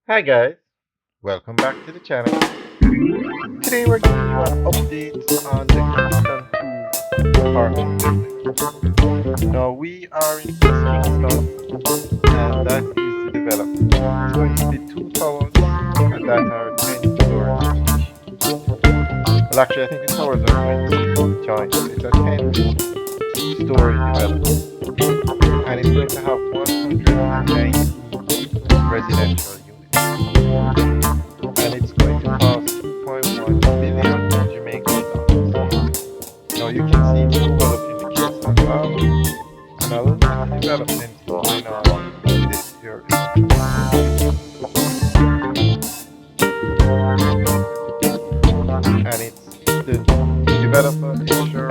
Hi guys, welcome back to the channel. Today we're giving you an update on the Kingston 2 apartment building. Now we are in East Kingston and that is the development. It's going to be two towers and that are 10 stories each. Well actually I think the towers are going to be joined, so it's a 10-story development and it's going to have 190 residential units. And it's going to cost 2.1 billion Jamaican dollars. Now you can see it's overlooking the Kingston Harbour, and a lot of development is going on in this area. And it's the developer is sure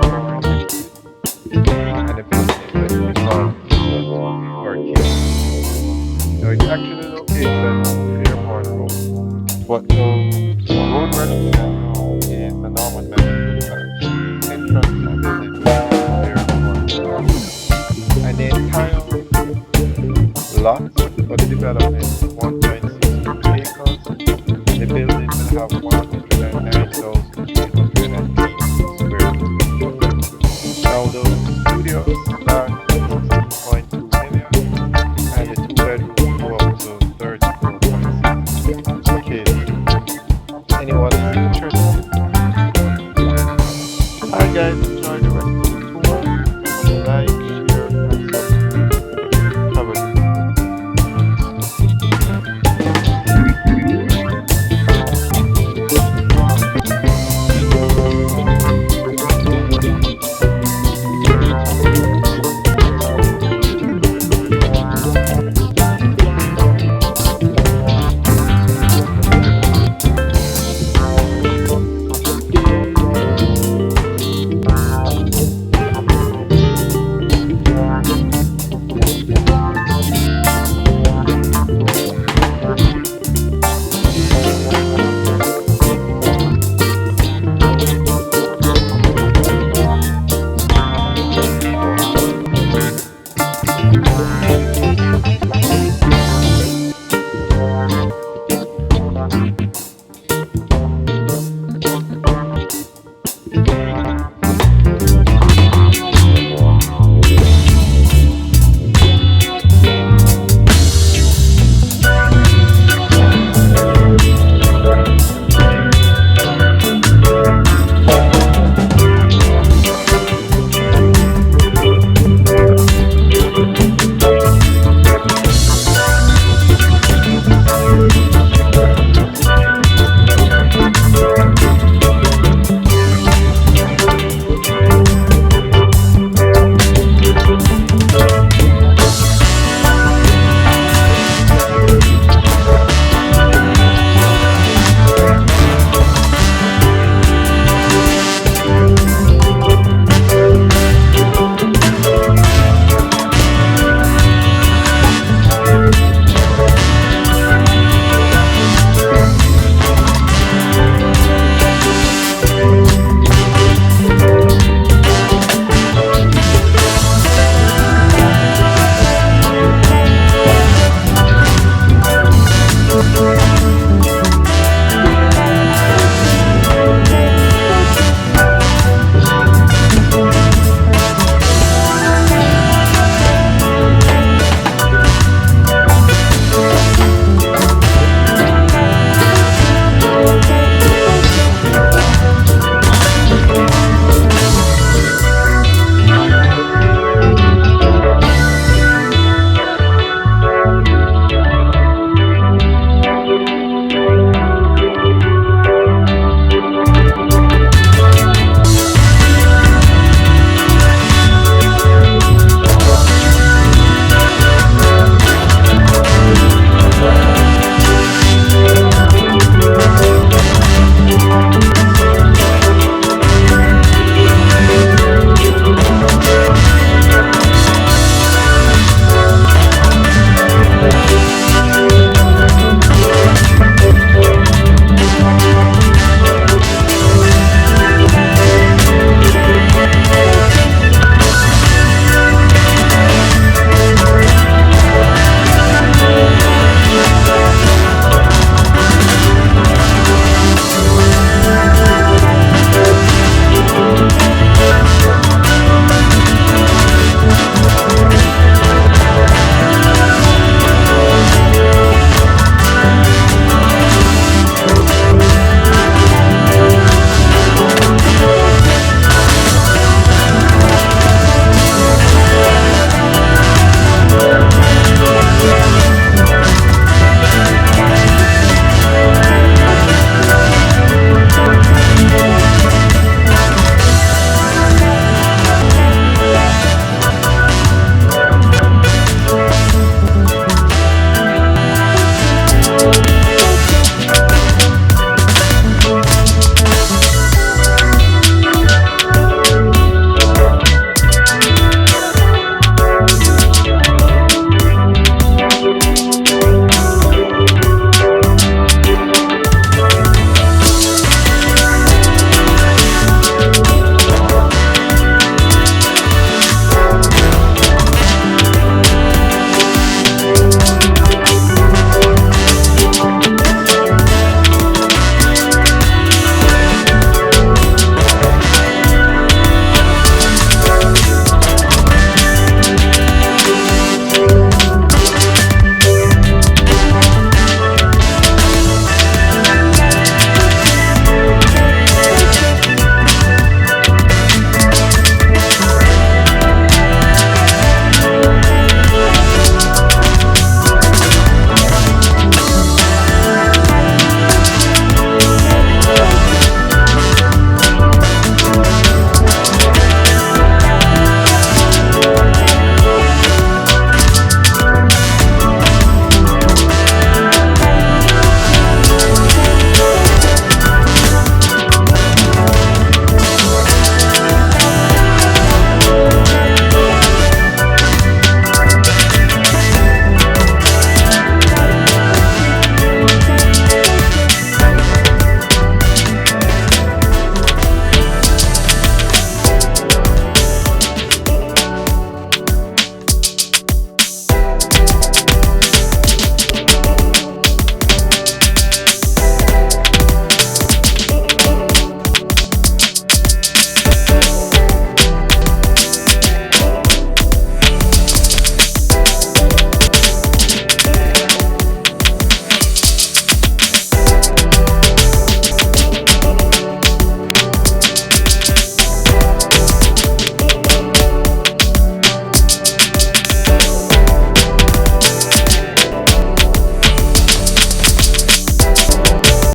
Limited, and the building is going to be called Kingston or Kingston. Now it's actually located at Fairport Road, but the road we're looking at now is the Norman Mansion entrance to the building is Fairport Road. And the entire lot for the development is 1.62 acres. The building will have 109,880 square feet. Now the studios start